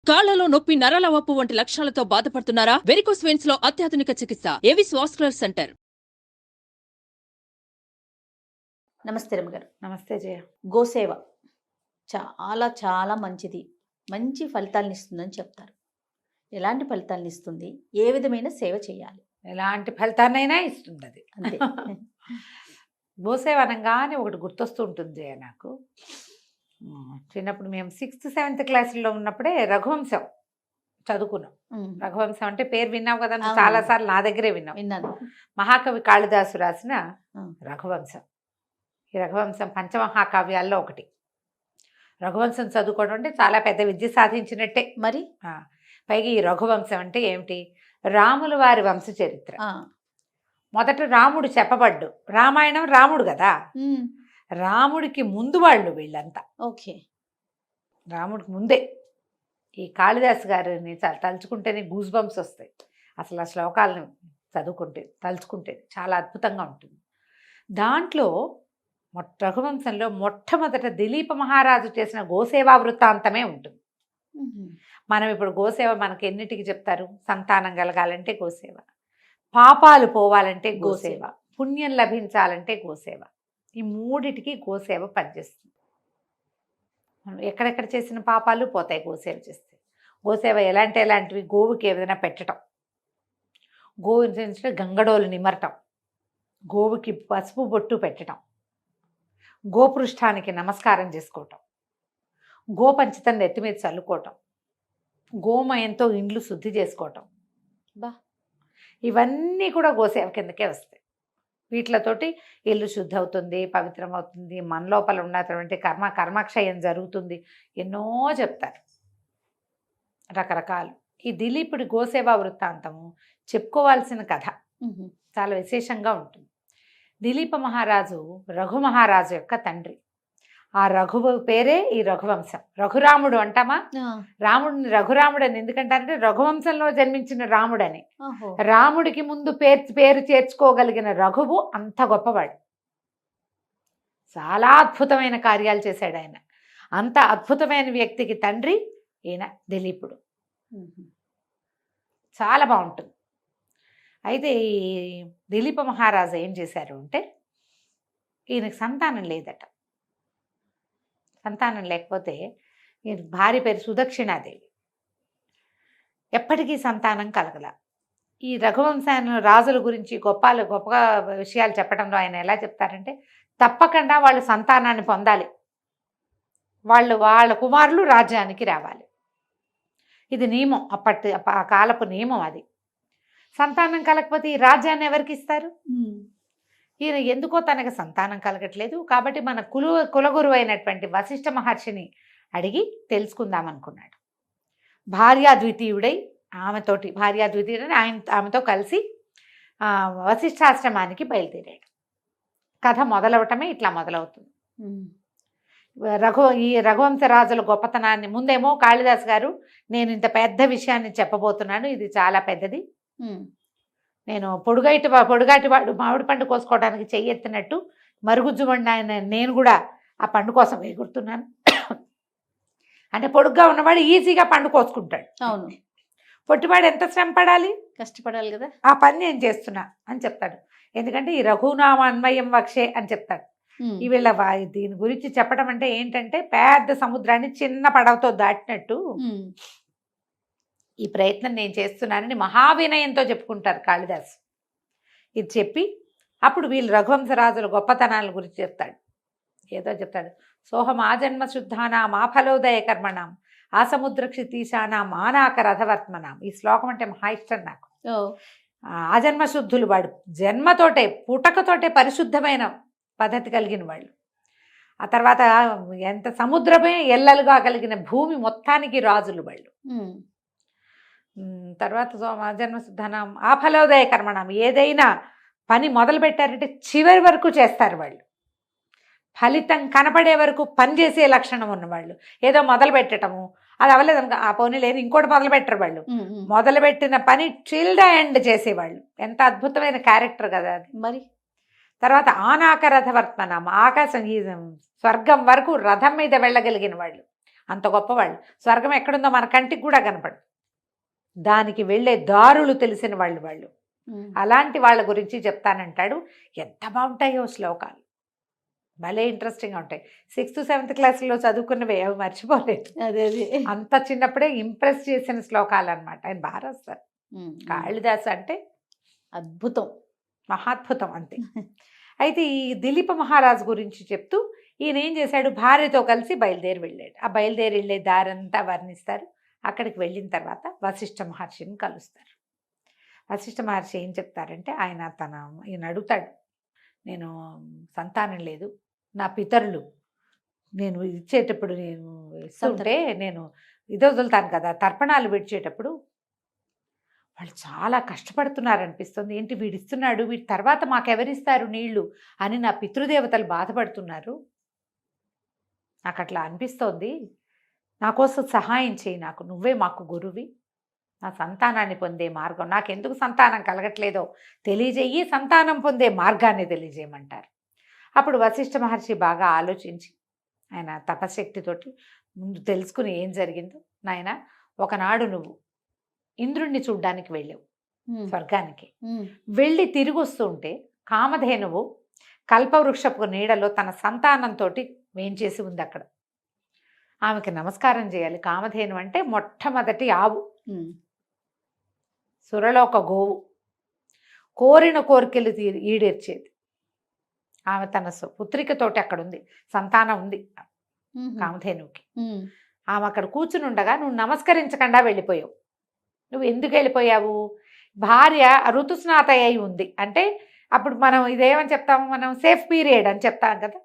కాళ్లలో నొప్పి, నరాల వాపు వంటి లక్షణాలతో బాధపడుతున్నారా? వెరికోస్ వెయిన్స్ లో అత్యాధునిక చికిత్స ఏవిస్ వాస్కులర్ సెంటర్. నమస్తే రమ్మగారు. నమస్తే జయ. గోసేవ చాలా చాలా మంచిది, మంచి ఫలితాలను ఇస్తుందని చెప్తారు. ఎలాంటి ఫలితాలను ఇస్తుంది? ఏ విధమైన సేవ చేయాలి? ఎలాంటి ఫలితాన్నైనా ఇస్తుంది అది. అంతే. గోసేవ అనగానే ఒకటి గుర్తొస్తూ ఉంటుంది జయ నాకు. చిన్నప్పుడు మేము 6th 7th క్లాసుల్లో ఉన్నప్పుడే రఘువంశం చదువుకున్నాం. రఘువంశం అంటే పేరు విన్నావు కదా, అవును. చాలాసార్లు నా దగ్గరే విన్నాం. విన్నాను. మహాకవి కాళిదాసు రాసిన ఆ. రఘువంశం. ఈ రఘువంశం పంచమహాకావ్యాల్లో ఒకటి. రఘువంశం చదువుకోవడం అంటే చాలా పెద్ద విద్య సాధించినట్టే. మరి పైగా ఈ రఘువంశం అంటే ఏమిటి? రాముల వారి వంశ చరిత్ర. మొదట రాముడు చెప్పబడ్డు. రామాయణం రాముడు కదా, రాముడికి ముందు వాళ్ళు వీళ్ళంతా. ఓకే. రాముడికి ముందే. ఈ కాళిదాసు గారిని తలుచుకుంటేనే గూస్ బంప్స్ వస్తాయి. అసలు ఆ శ్లోకాలను చదువుకుంటే తలుచుకుంటే చాలా అద్భుతంగా ఉంటుంది. దాంట్లో రఘువంశంలో మొట్టమొదట దిలీప మహారాజు చేసిన గోసేవా వృత్తాంతమే ఉంటుంది. మనం ఇప్పుడు గోసేవ మనకి ఎన్నిటికి చెప్తారు? సంతానం కలగాలంటే గోసేవ, పాపాలు పోవాలంటే గోసేవ, పుణ్యం లభించాలంటే గోసేవ. ఈ మూడిటికి గోసేవ పనిచేస్తుంది. మనం ఎక్కడెక్కడ చేసిన పాపాలు పోతాయి గోసేవ చేస్తే. గోసేవ ఎలాంటివి? గోవుకి ఏదైనా పెట్టడం, గోవు గంగడోలు నిమరటం, గోవుకి పసుపు బొట్టు పెట్టడం, గోపృష్ఠానికి నమస్కారం చేసుకోవటం, గోపంచితం నెత్తి మీద చల్లుకోవటం, గోమయంతో ఇండ్లు శుద్ధి చేసుకోవటం. ఇవన్నీ కూడా గోసేవ కిందకే వస్తాయి. వీటితోటి ఇల్లు శుద్ధి అవుతుంది, పవిత్రం అవుతుంది, మన లోపల ఉన్నటువంటి కర్మక్షయం జరుగుతుంది. ఎన్నో చెప్తారు రకరకాలు. ఈ దిలీపుడి గోసేవా వృత్తాంతము చెప్పుకోవాల్సిన కథ, చాలా విశేషంగా ఉంటుంది. దిలీప మహారాజు రఘు మహారాజు యొక్క తండ్రి. ఆ రఘువు పేరే ఈ రఘువంశం. రఘురాముడు అంటామా? రాముడిని రఘురాముడు అని ఎందుకంటారంటే రఘువంశంలో జన్మించిన రాముడని. రాముడికి ముందు పేరు చేర్చుకోగలిగిన రఘువు అంత గొప్పవాడు. చాలా అద్భుతమైన కార్యాలు చేశాడు ఆయన. అంత అద్భుతమైన వ్యక్తికి తండ్రి ఈయన దిలీపుడు. చాలా బాగుంటుంది. అయితే ఈ దిలీప మహారాజు ఏం చేశారు అంటే, ఈయనకి సంతానం లేదట. సంతానం లేకపోతే భార్య పేరు సుదక్షిణాదేవి. ఎప్పటికీ సంతానం కలగల. ఈ రఘువంశాన్ని రాజుల గురించి గొప్పగా విషయాలు చెప్పడంలో ఆయన ఎలా చెప్తారంటే, తప్పకుండా వాళ్ళు సంతానాన్ని పొందాలి, వాళ్ళ కుమారులు రాజ్యానికి రావాలి. ఇది నియమం, ఆ కాలపు నియమం అది. సంతానం కలగకపోతే ఈ రాజ్యాన్ని ఎవరికి ఇస్తారు? ఈయన ఎందుకో తనకు సంతానం కలగట్లేదు కాబట్టి మన కులగురువు అయినటువంటి వశిష్ఠ మహర్షిని అడిగి తెలుసుకుందాం అనుకున్నాడు. భార్యాద్వితీయుడై ఆమెతో కలిసి వశిష్ఠాశ్రమానికి బయలుదేరాడు. కథ మొదలవటమే ఇట్లా మొదలవుతుంది. ఈ రఘువంశరాజుల గొప్పతనాన్ని ముందేమో కాళిదాస్ గారు, నేను ఇంత పెద్ద విషయాన్ని చెప్పబోతున్నాను, ఇది చాలా పెద్దది, నేను పొడుగాటివాడు మామిడి పండు కోసుకోవడానికి చెయ్యెత్తినట్టు మరుగుజ్జుమండి ఆయన, నేను కూడా ఆ పండు కోసం ఎగురుతున్నాను. అంటే పొడుగ్గా ఉన్నవాడు ఈజీగా పండు కోసుకుంటాడు. అవును. పొట్టివాడు ఎంత శ్రమ పడాలి, కష్టపడాలి కదా. ఆ పని నేను చేస్తున్నా అని చెప్తాడు. ఎందుకంటే ఈ రఘునామ అన్వయం వక్షే అని చెప్తాడు. వీళ్ళ దీని గురించి చెప్పడం అంటే ఏంటంటే, పెద్ద సముద్రాన్ని చిన్న పడవతో దాటినట్టు ఈ ప్రయత్నం నేను చేస్తున్నానని మహావినయంతో చెప్పుకుంటారు కాళిదాసు. ఇది చెప్పి అప్పుడు వీళ్ళు రఘువంశరాజుల గొప్పతనాల గురించి చెప్తాడు. ఏదో చెప్తాడు, సోహం ఆజన్మ శుద్ధానాం ఆఫలోదయ కర్మణాం ఆసముద్ర క్షితీశానాం ఆనాక రథవర్త్మనాం. ఈ శ్లోకం అంటే మహా ఇష్టం నాకు. ఆజన్మ శుద్ధులు, వాడు జన్మతోటే పుటకతోటే పరిశుద్ధమైన పద్ధతి కలిగిన వాళ్ళు. ఆ తర్వాత ఎంత సముద్రమే ఎల్లలుగా కలిగిన భూమి మొత్తానికి రాజులు వాళ్ళు. తర్వాత జన్మశుద్ధనం ఆఫలోదయ కర్మణం, ఏదైనా పని మొదలు పెట్టారంటే చివరి వరకు చేస్తారు వాళ్ళు. ఫలితం కనపడే వరకు పని చేసే లక్షణం ఉన్నవాళ్ళు. ఏదో మొదలు పెట్టడము, అది అవ్వలేదు అనుకో, ఆ పోనీ లేదు ఇంకోటి మొదలు పెట్టరు వాళ్ళు. మొదలుపెట్టిన పని టిల్ ద ఎండ్ చేసేవాళ్ళు. ఎంత అద్భుతమైన క్యారెక్టర్ కదా అది. మరి తర్వాత ఆనాక రథవర్త్మనం, ఆకాశం ఈ స్వర్గం వరకు రథం మీద వెళ్ళగలిగిన వాళ్ళు. అంత గొప్పవాళ్ళు. స్వర్గం ఎక్కడుందో మన కంటికి కూడా కనపడదు, దానికి వెళ్ళే దారులు తెలిసిన వాళ్ళు. అలాంటి వాళ్ళ గురించి చెప్తానంటాడు. ఎంత బాగుంటాయో శ్లోకాలు, భలే ఇంట్రెస్టింగ్గా ఉంటాయి. 6th 7th క్లాసులో చదువుకున్నవి అవి మర్చిపోలేదు. అదే అంత చిన్నప్పుడే ఇంప్రెస్ చేసిన శ్లోకాలు అనమాట. ఆయన బాగా రాస్తారు. కాళిదాసు అంటే అద్భుతం, మహాద్భుతం అంతే. అయితే ఈ దిలీప మహారాజు గురించి చెప్తూ ఈయన ఏం చేశాడు, భార్యతో కలిసి బయలుదేరి వెళ్ళాడు. ఆ బయలుదేరి వెళ్ళే దారంతా వర్ణిస్తారు. అక్కడికి వెళ్ళిన తర్వాత వశిష్ఠ మహర్షిని కలుస్తారు. వశిష్ఠ మహర్షి ఏం చెప్తారంటే, ఈయన అడుగుతాడు, నేను సంతానం లేదు, నా పితరులు నేను ఇచ్చేటప్పుడు నేను ఇస్తుంటే నేను ఇది వదులుతాను కదా, తర్పణాలు విడిచేటప్పుడు వాళ్ళు చాలా కష్టపడుతున్నారు అనిపిస్తుంది, ఏంటి వీడిస్తున్నాడు, వీడి తర్వాత మాకెవరిస్తారు నీళ్లు అని నా పితృదేవతలు బాధపడుతున్నారు, నాకు అట్లా అనిపిస్తోంది, నా కోసం సహాయం చేయి, నాకు నువ్వే మాకు గురువి, నా సంతానాన్ని పొందే మార్గం, నాకెందుకు సంతానం కలగట్లేదో తెలియజేయి, సంతానం పొందే మార్గాన్ని తెలియజేయమంటారు. అప్పుడు వశిష్ఠ మహర్షి బాగా ఆలోచించి ఆయన తపశక్తితోటి ముందు తెలుసుకుని ఏం జరిగిందో, నాయన ఒకనాడు నువ్వు ఇంద్రుణ్ణి చూడ్డానికి వెళ్ళావు స్వర్గానికి, వెళ్ళి తిరిగి వస్తూ ఉంటే కామధేనువు కల్పవృక్షపు నీడలో తన సంతానంతో వేంచేసి ఉంది. అక్కడ ఆమెకి నమస్కారం చేయాలి. కామధేను అంటే మొట్టమొదటి ఆవు, సురలోక గోవు, కోరిన కోరికలు ఈడేర్చేది. ఆమె తన పుత్రికతోటి అక్కడ ఉంది, సంతానం ఉంది కామధేనువుకి. ఆమె అక్కడ కూర్చుని ఉండగా నువ్వు నమస్కరించకుండా వెళ్ళిపోయావు. నువ్వు ఎందుకు వెళ్ళిపోయావు, భార్య ఋతుస్నాత అయి ఉంది అంటే అప్పుడు మనం ఇదేమని చెప్తాము, మనం సేఫ్ పీరియడ్ అని చెప్తాం కదా.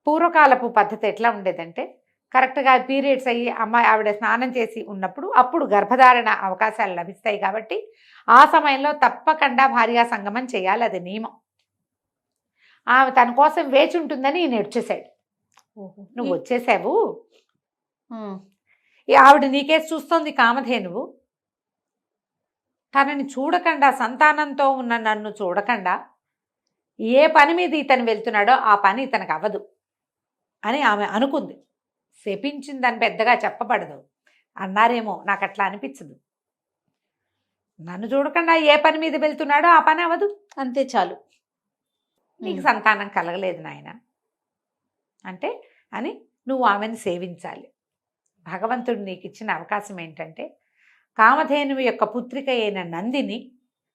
పూర్వకాలపు పద్ధతి ఎట్లా ఉండేదంటే, కరెక్ట్గా పీరియడ్స్ అయ్యి ఆవిడ స్నానం చేసి ఉన్నప్పుడు అప్పుడు గర్భధారణ అవకాశాలు లభిస్తాయి కాబట్టి ఆ సమయంలో తప్పకుండా భార్యా సంగమం చేయాలి, అది నియమం. ఆమె తన కోసం వేచి ఉంటుందని ఈయన వచ్చేసాడు. నువ్వు వచ్చేసావు, ఆవిడ నీకేసి చూస్తోంది కామధేనువు, తనని చూడకుండా, సంతానంతో ఉన్న నన్ను చూడకుండా ఏ పని మీద ఇతను వెళ్తున్నాడో ఆ పని ఇతనికి అవ్వదు అని ఆమె అనుకుంది. శపించిందని పెద్దగా చెప్పబడదు అన్నారేమో, నాకు అట్లా అనిపించదు. నన్ను చూడకుండా ఏ పని మీద వెళ్తున్నాడో ఆ పని అవ్వదు, అంతే చాలు, నీకు సంతానం కలగలేదు నాయన అంటే అని నువ్వు ఆమెను సేవించాలి. భగవంతుడు నీకు ఇచ్చిన అవకాశం ఏంటంటే, కామధేనువు యొక్క పుత్రిక అయిన నందిని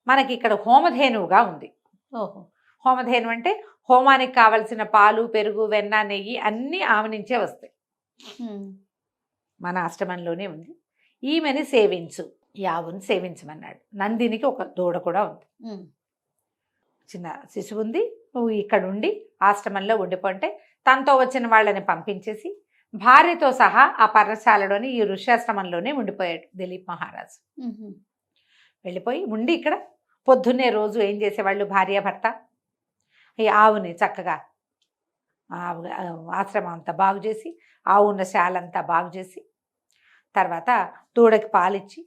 మనకి ఇక్కడ హోమధేనువుగా ఉంది. హోమధేను అంటే హోమానికి కావలసిన పాలు, పెరుగు, వెన్న, నెయ్యి అన్నీ ఆమె నుంచే వస్తాయి. మన ఆశ్రమంలోనే ఉంది. ఈమెని సేవించు, ఈ ఆవుని సేవించమన్నాడు. నందినికి ఒక దూడ కూడా ఉంది, చిన్న శిశువు ఉంది. నువ్వు ఇక్కడ ఉండి ఆశ్రమంలో ఉండిపోంటే తనతో వచ్చిన వాళ్ళని పంపించేసి భార్యతో సహా ఆ పర్ణశాలలోని ఈ ఋష్యాశ్రమంలోనే ఉండిపోయాడు దిలీప్ మహారాజు. వెళ్ళిపోయి ఉండి ఇక్కడ పొద్దున్నే రోజు ఏం చేసేవాళ్ళు, భార్యాభర్త ఈ ఆవుని చక్కగా ఆశ్రమం అంతా బాగు చేసి, ఆవు ఉన్న శాలంతా బాగు చేసి, తర్వాత దూడకి పాలిచ్చి,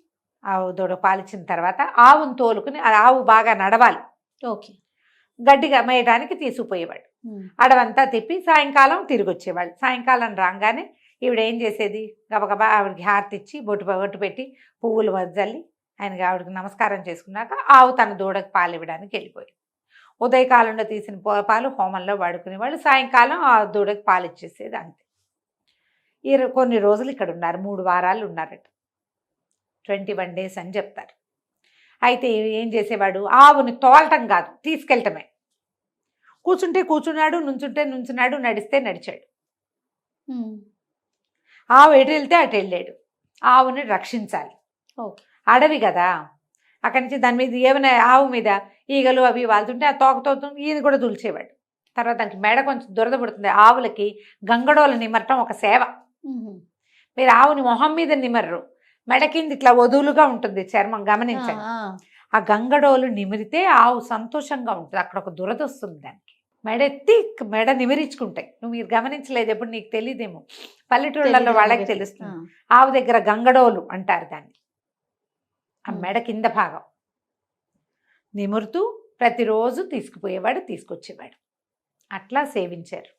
దూడ పాలిచ్చిన తర్వాత ఆవును తోలుకుని, ఆవు బాగా నడవాలి, గడ్డిగా మేయడానికి తీసుకుపోయేవాడు. అడవంతా తిప్పి సాయంకాలం తిరిగి వచ్చేవాళ్ళు. సాయంకాలం రాగానే ఈవిడ ఏం చేసేది, గబగబా ఆవిడకి హారతి ఇచ్చి బొట్టు పెట్టి పువ్వులు వజ్జల్లి ఆయనకి ఆవిడకి నమస్కారం చేసుకున్నాక ఆవు తన దూడకు పాలు ఇవ్వడానికి వెళ్ళిపోయింది. ఉదయకాలంలో తీసిన పాలు హోమంలో వాడుకునేవాళ్ళు, సాయంకాలం ఆ దూడకి పాలు ఇచ్చేసేది, అంతే. కొన్ని రోజులు ఇక్కడ ఉన్నారు, 3 వారాలు ఉన్నారట, 21 days అని చెప్తారు. అయితే ఏం చేసేవాడు, ఆవుని తోలటం కాదు, తీసుకెళ్ళటమే. కూర్చుంటే కూర్చున్నాడు, నుంచుంటే నుంచున్నాడు, నడిస్తే నడిచాడు. ఆవు ఎటు వెళ్తే అటు వెళ్ళాడు. ఆవుని రక్షించాలి, అడవి కదా, అక్కడి నుంచి దాని మీద ఏమైనా ఆవు మీద ఈగలు అవి వాళ్తుంటే ఆ తోకతో ఈయన కూడా దులిచేవాడు. తర్వాత దానికి మెడ కొంచెం దురద పుడుతుంది. ఆవులకి గంగడోలు నిమరటం ఒక సేవ. మీరు ఆవుని మొహం మీద నిమర్రు, మెడ కింద ఇట్లా వదులుగా ఉంటుంది చర్మం, గమనించండి. ఆ గంగడోలు నిమిరితే ఆవు సంతోషంగా ఉంటుంది, అక్కడ ఒక దురద వస్తుంది దానికి. మెడెత్తి మెడ నిమిరించుకుంటాయి. నువ్వు మీరు గమనించలేదు, ఎప్పుడు నీకు తెలియదేమో, పల్లెటూళ్ళల్లో వాళ్ళకి తెలుస్తుంది. ఆవు దగ్గర గంగడోలు అంటారు దాన్ని. ఆ మెడ కింద భాగం నిమురుతూ ప్రతిరోజు తీసుకుపోయేవాడు, తీసుకొచ్చేవాడు. అట్లా సేవించారు.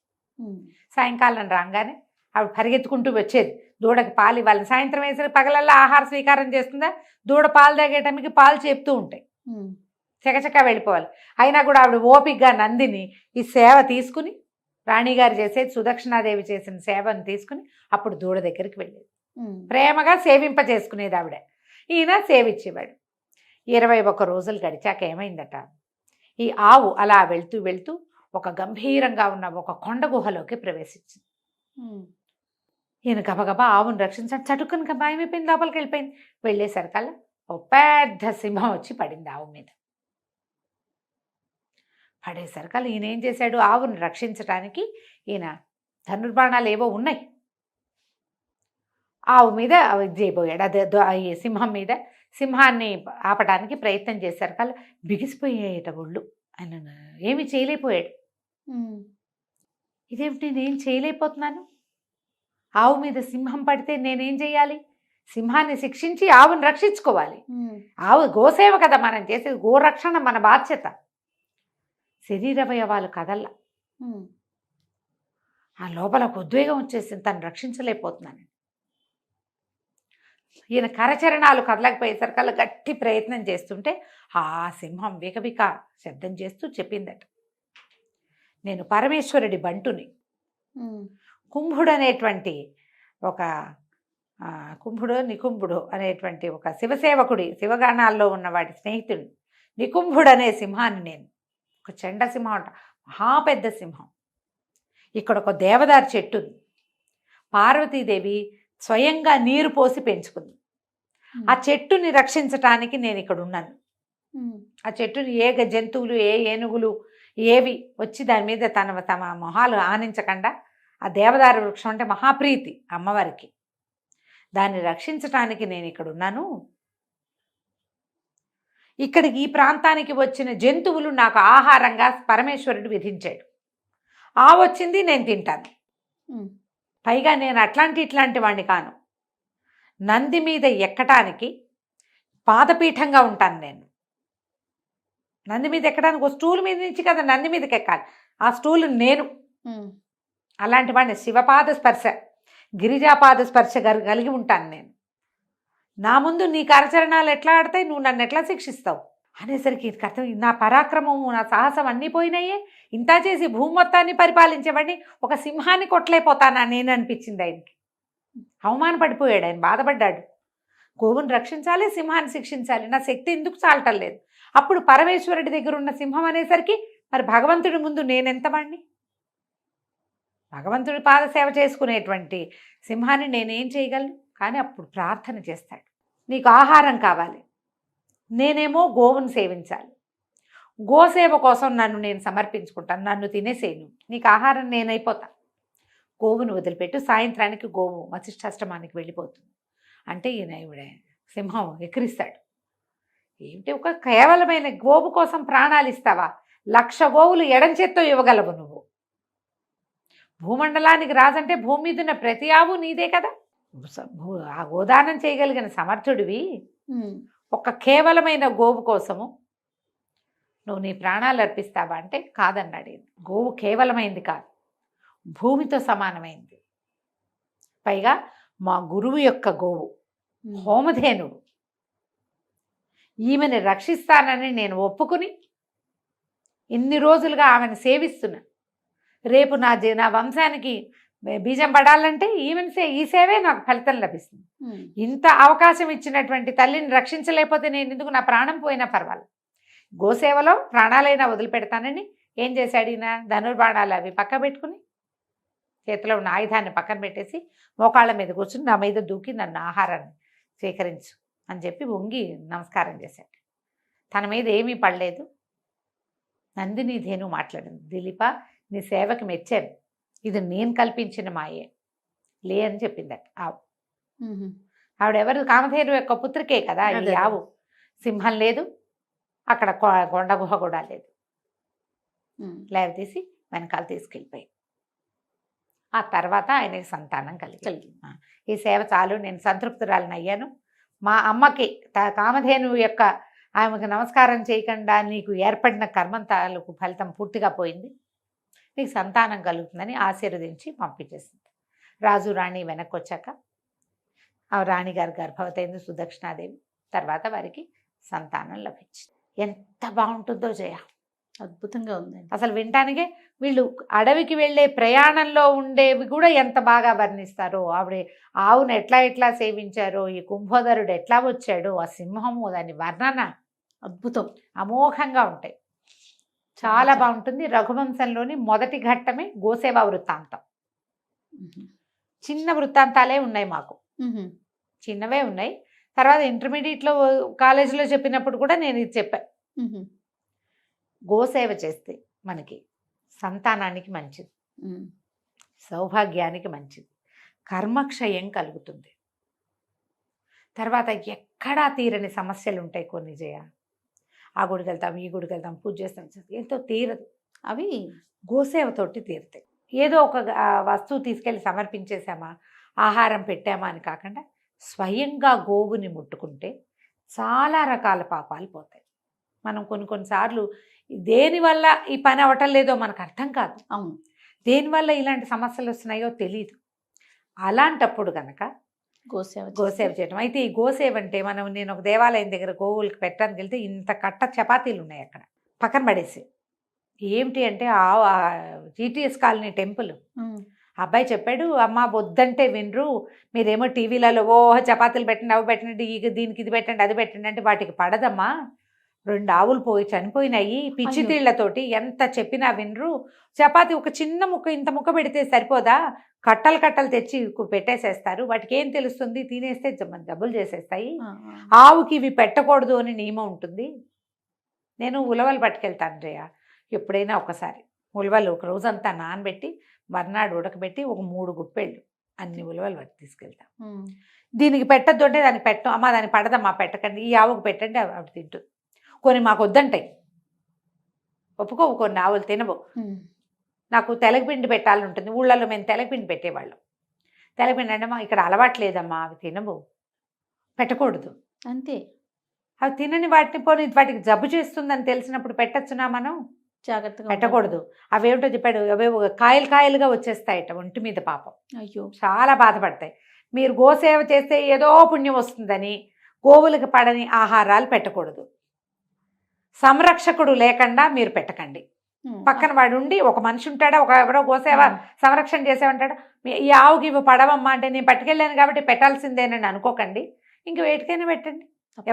సాయంకాలం రాగానే ఆవిడ పరిగెత్తుకుంటూ వచ్చేది దూడకి పాలు ఇవ్వాలి. సాయంత్రం వేసరికి పగలల్లా ఆహార స్వీకారం చేస్తుందా, దూడ పాలు తాగేటమికి పాలు చెప్తూ ఉంటాయి, చకచకా వెళ్ళిపోవాలి. అయినా కూడా ఆవిడ ఓపికగా నందిని ఈ సేవ తీసుకుని, రాణిగారు చేసేది సుదక్షిణాదేవి చేసిన సేవను తీసుకుని అప్పుడు దూడ దగ్గరికి వెళ్ళేది. ప్రేమగా సేవింప చేసుకునేది ఆవిడ. ఈయన సేవించేవాడు. 21 రోజులు గడిచాక ఏమైందట, ఈ ఆవు అలా వెళ్తూ వెళ్తూ ఒక గంభీరంగా ఉన్న ఒక కొండ గుహలోకి ప్రవేశించింది. ఈయన గబగబా ఆవును రక్షించాడు. చటుకుని భయమైపోయింది, లోపలికి వెళ్ళిపోయింది. వెళ్ళేసరికల్లా ఒక పెద్ద సింహం వచ్చి పడింది ఆవు మీద. పడేసరికల్లా ఈయన ఏం చేశాడు, ఆవును రక్షించడానికి ఈయన ధనుర్బాణాలు ఏవో ఉన్నాయి, ఆవు మీద చేయబోయాడు. అదే ఈ సింహం మీద, సింహాన్ని ఆపడానికి ప్రయత్నం చేశారు కల్లా బిగిసిపోయేట ఒళ్ళు. ఆయన ఏమి చేయలేకపోయాడు. ఇదేమిటి, నేను చేయలేకపోతున్నాను, ఆవు మీద సింహం పడితే నేనేం చేయాలి, సింహాన్ని శిక్షించి ఆవును రక్షించుకోవాలి. ఆవు గోసేవ కదా మనం చేసేది, గోరక్షణ మన బాధ్యత. శరీరవయవాలు కదల్లా. ఆ లోపల ఒక ఉద్వేగం వచ్చేసింది, తను రక్షించలేకపోతున్నాను. ఈయన కరచరణాలు కదలకపోయేసరికల్లా గట్టి ప్రయత్నం చేస్తుంటే ఆ సింహం వికవిక శబ్దం చేస్తూ చెప్పిందట, నేను పరమేశ్వరుడి బంటుని, కుంభుడు అనేటువంటి ఒక కుంభుడు నికుంభుడు అనేటువంటి ఒక శివసేవకుడి, శివగాణాల్లో ఉన్న వాడి స్నేహితుడు నికుంభుడు అనే సింహాన్ని నేను. ఒక చెండ సింహం అంట, మహా పెద్ద సింహం. ఇక్కడ ఒక దేవదారు చెట్టు ఉంది, పార్వతీదేవి స్వయంగా నీరు పోసి పెంచుకుంది. ఆ చెట్టుని రక్షించటానికి నేను ఇక్కడ ఉన్నాను. ఆ చెట్టుని ఏ జంతువులు, ఏ ఏనుగులు ఏవి వచ్చి దాని మీద తమ మొహాలు ఆనించకుండా, ఆ దేవదారు వృక్షం అంటే మహాప్రీతి అమ్మవారికి, దాన్ని రక్షించటానికి నేను ఇక్కడ ఉన్నాను. ఇక్కడికి ఈ ప్రాంతానికి వచ్చిన జంతువులు నాకు ఆహారంగా పరమేశ్వరుడు విధించాడు. వచ్చింది నేను తింటాను. పైగా నేను ఇట్లాంటి వాడిని కాను, నంది మీద ఎక్కటానికి పాదపీఠంగా ఉంటాను నేను. నంది మీద ఎక్కడానికి ఒక స్టూల్ మీద నుంచి కదా నంది మీదకి ఎక్కాలి, ఆ స్టూల్ నేను. అలాంటి వాడిని శివపాద స్పర్శ, గిరిజాపాద స్పర్శ కలిగి ఉంటాను నేను. నా ముందు నీ కరచరణాలు ఎట్లా ఆడతాయి, నువ్వు నన్ను ఎట్లా శిక్షిస్తావు అనేసరికి అర్థం, నా పరాక్రమము నా సాహసం అన్నీ పోయినాయే, ఇంత చేసి భూమి మొత్తాన్ని పరిపాలించేవాడిని ఒక సింహాన్ని కొట్టలేకపోతానా నేను అనిపించింది ఆయనకి. అవమానపడిపోయాడు ఆయన, బాధపడ్డాడు. గోవును రక్షించాలి, సింహాన్ని శిక్షించాలి, నా శక్తి ఎందుకు చాలటం లేదు. అప్పుడు పరమేశ్వరుడి దగ్గర ఉన్న సింహం అనేసరికి మరి భగవంతుడి ముందు నేనెంత వాడిని, భగవంతుడి పాదసేవ చేసుకునేటువంటి సింహాన్ని నేనేం చేయగలను. కానీ అప్పుడు ప్రార్థన చేస్తాడు, నీకు ఆహారం కావాలి, నేనేమో గోవును సేవించాలి, గోసేవ కోసం నన్ను నేను సమర్పించుకుంటాను, నన్ను తినేసేను, నీకు ఆహారం నేనైపోతా, గోవును వదిలిపెట్టు. సాయంత్రానికి గోవు వశిష్ఠాశ్రమానికి వెళ్ళిపోతుంది. అంటే ఈయన సింహం ఎక్కిరిస్తాడు, ఏమిటి ఒక కేవలమైన గోవు కోసం ప్రాణాలు ఇస్తావా, 1,00,000 గోవులు ఎడం చేత్తో ఇవ్వగలవు నువ్వు. భూమండలానికి రాజంటే భూమి మీద ఉన్న ప్రతి ఆవు నీదే కదా, ఆ గోదానం చేయగలిగిన సమర్థుడివి. ఒక కేవలమైన గోవు కోసము నువ్వు నీ ప్రాణాలు అర్పిస్తావా అంటే కాదన్నాడు. గోవు కేవలమైంది కాదు, భూమితో సమానమైంది. పైగా మా గురువు యొక్క గోవు, హోమధేనుడు. ఈమెను రక్షిస్తానని నేను ఒప్పుకుని ఇన్ని రోజులుగా ఆమెను సేవిస్తున్నా. రేపు నా వంశానికి బీజం పడాలంటే ఈ సేవే నాకు ఫలితం లభిస్తుంది. ఇంత అవకాశం ఇచ్చినటువంటి తల్లిని రక్షించలేకపోతే నేను ఎందుకు, నా ప్రాణం పోయినా పర్వాలేదు, గోసేవలో ప్రాణాలైనా వదిలిపెడతానని ఏం చేశాడు ఈయన, ధనుర్బాణాలు అవి పక్క పెట్టుకుని చేతిలో ఉన్న ఆయుధాన్ని పక్కన పెట్టేసి మోకాళ్ళ మీద కూర్చుని నా మీద దూకి నన్ను ఆహారాన్ని స్వీకరించు అని చెప్పి వంగి నమస్కారం చేశాడు. తన మీద ఏమీ పడలేదు. నందిని ధేను మాట్లాడింది, దిలీప నీ సేవకి మెచ్చాను, ఇది నేను కల్పించిన మాయే లే అని చెప్పిందట ఆవు. ఆవిడెవరు, కామధేను యొక్క పుత్రికే కదా ఈ ఆవు. సింహం లేదు అక్కడ, కొండ గుహ కూడా లేదు. లేవతీసి వెనకాల తీసుకెళ్ళిపోయి ఆ తర్వాత ఆయనకి సంతానం కలిగింది. ఈ సేవ చాలు, నేను సంతృప్తురాలను అయ్యాను. మా అమ్మకి కామధేను యొక్క ఆమెకు నమస్కారం చేయకుండా నీకు ఏర్పడిన కర్మం తాలూకు ఫలితం పూర్తిగా పోయింది, నీకు సంతానం కలుగుతుందని ఆశీర్వదించి పంపించేసింది. రాజు రాణి వెనక్కి వచ్చాక ఆ రాణిగారు గర్భవతి అయింది సుదక్షిణాదేవి. తర్వాత వారికి సంతానం లభించింది. ఎంత బాగుంటుందో జయ, అద్భుతంగా ఉందండి. అసలు వినటానికే వీళ్ళు అడవికి వెళ్ళే ప్రయాణంలో ఉండేవి కూడా ఎంత బాగా వర్ణిస్తారో. ఆవిడ ఆవును ఎట్లా సేవించారో, ఈ కుంభోదరుడు ఎట్లా వచ్చాడో, ఆ సింహము, దాని వర్ణన అద్భుతం. అమోఘంగా ఉంటాయి. చాలా బాగుంటుంది. రఘువంశంలోని మొదటి ఘట్టమే గోసేవ వృత్తాంతం. చిన్న వృత్తాంతాలే ఉన్నాయి మాకు, చిన్నవే ఉన్నాయి. తర్వాత ఇంటర్మీడియట్లో కాలేజీలో చెప్పినప్పుడు కూడా నేను ఇది చెప్పాను. గోసేవ చేస్తే మనకి సంతానానికి మంచిది, సౌభాగ్యానికి మంచిది, కర్మక్షయం కలుగుతుంది. తర్వాత ఎక్కడా తీరని సమస్యలు ఉంటాయి కొన్ని జయ. ఆ గుడికి వెళ్తాం, ఈ గుడికి వెళ్తాం, పూజ చేస్తాం, ఎంతో తీరదు. అవి గోసేవతోటి తీరుతాయి. ఏదో ఒక వస్తువు తీసుకెళ్ళి సమర్పించేసామా, ఆహారం పెట్టామా అని కాకుండా స్వయంగా గోవుని ముట్టుకుంటే చాలా రకాల పాపాలు పోతాయి. మనం కొన్నిసార్లు దేనివల్ల ఈ పని అవ్వటం లేదో మనకు అర్థం కాదు. అవును, దేనివల్ల ఇలాంటి సమస్యలు వస్తున్నాయో తెలియదు. అలాంటప్పుడు కనుక గోసేవ చేయడం. అయితే ఈ గోసేవ అంటే నేను ఒక దేవాలయం దగ్గర గోవులకి పెట్టడానికి వెళ్తే ఇంత కట్ట చపాతీలు ఉన్నాయి అక్కడ పక్కన పడేసి. ఏమిటి అంటే జీటీఎస్ కాలనీ టెంపుల్. అబ్బాయి చెప్పాడు, అమ్మ వద్దంటే వినరు, మీరేమో టీవీలలో చపాతీలు పెట్టండి, అవి పెట్టండి, దీనికి ఇది పెట్టండి, అది పెట్టండి అంటే వాటికి పడదమ్మా. 2 ఆవులు పోయి చనిపోయినాయి పిచ్చి తీళ్లతోటి, ఎంత చెప్పినా వినరు. చపాతీ ఒక చిన్న ముక్క, ఇంత ముక్క పెడితే సరిపోదా, కట్టలు తెచ్చి పెట్టేసేస్తారు, వాటికి ఏం తెలుస్తుంది, తినేస్తే జబ్బులు చేసేస్తాయి, ఆవుకి ఇవి పెట్టకూడదు అని నియమం ఉంటుంది. నేను ఉలవలు పట్టుకెళ్తాను జయ, ఎప్పుడైనా ఒకసారి ఉలవలు ఒక రోజంతా నానబెట్టి మర్నాడు ఉడకబెట్టి ఒక 3 గుప్పెళ్ళు అన్ని ఉలవలు పట్టి తీసుకెళ్తాం. దీనికి పెట్టద్దు అంటే దానికి పెట్టం, అమ్మ దానికి పడదమ్మా పెట్టకండి, ఈ ఆవుకు పెట్టండి, ఆవిడ తింటుంది. కొన్ని మాకు వద్దంటాయి, ఒప్పుకోవు, కొన్ని ఆవులు తినవు. నాకు తెలగపిండి పెట్టాలని ఉంటుంది, ఊళ్ళల్లో మేము తెలగపిండి పెట్టేవాళ్ళం. తెలగపిండి అంటే ఇక్కడ అలవాట్లేదమ్మా, అవి తినవు, పెట్టకూడదు అంతే. అవి తినని వాటికి జబ్బు చేస్తుందని తెలిసినప్పుడు పెట్టచ్చునా మనం, జాగ్రత్తగా పెట్టకూడదు. అవేమిటో చెప్పాడు, అవేవో కాయలుగా వచ్చేస్తాయట ఒంటి మీద, పాపం. అయ్యో, చాలా బాధపడతాయి. మీరు గోసేవ చేస్తే ఏదో పుణ్యం వస్తుందని గోవులకు పడని ఆహారాలు పెట్టకూడదు. సంరక్షకుడు లేకుండా మీరు పెట్టకండి. పక్కన వాడు ఉండి, ఒక మనిషి ఉంటాడా, ఎవరో గోసేవ సంరక్షణ చేసేవంటాడా, ఈ ఆవుకి ఇవి పడవమ్మా అంటే నేను పట్టుకెళ్ళాను కాబట్టి పెట్టాల్సిందేనని అనుకోకండి. ఇంక వేటికైనా పెట్టండి,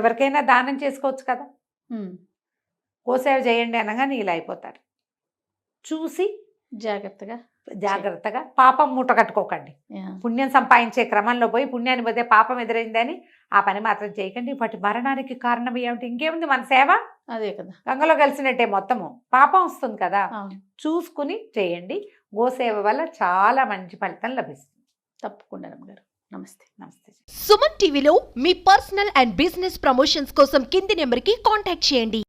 ఎవరికైనా దానం చేసుకోవచ్చు కదా. గోసేవ చేయండి అనగానే ఇలా అయిపోతారు. చూసి జాగ్రత్తగా పాపం మూట కట్టుకోకండి. పుణ్యం సంపాదించే క్రమంలో పోయి పుణ్యాన్ని పోతే పాపం ఎదురైందని ఆ పని మాత్రం చేయకండి. వాటి మరణానికి కారణం ఏమిటి, ఇంకేముంది, మన సేవ అదే కదా, గంగలో కలిసినట్టే, మొత్తము పాపం వస్తుంది కదా. చూసుకుని చేయండి. గోసేవ వల్ల చాలా మంచి ఫలితం లభిస్తుంది. తప్పకుండా గారు. నమస్తే. సుమన్ టీవీలో మీ పర్సనల్ అండ్ బిజినెస్ ప్రమోషన్స్ కోసం కింది నెంబర్కి కాంటాక్ట్ చేయండి.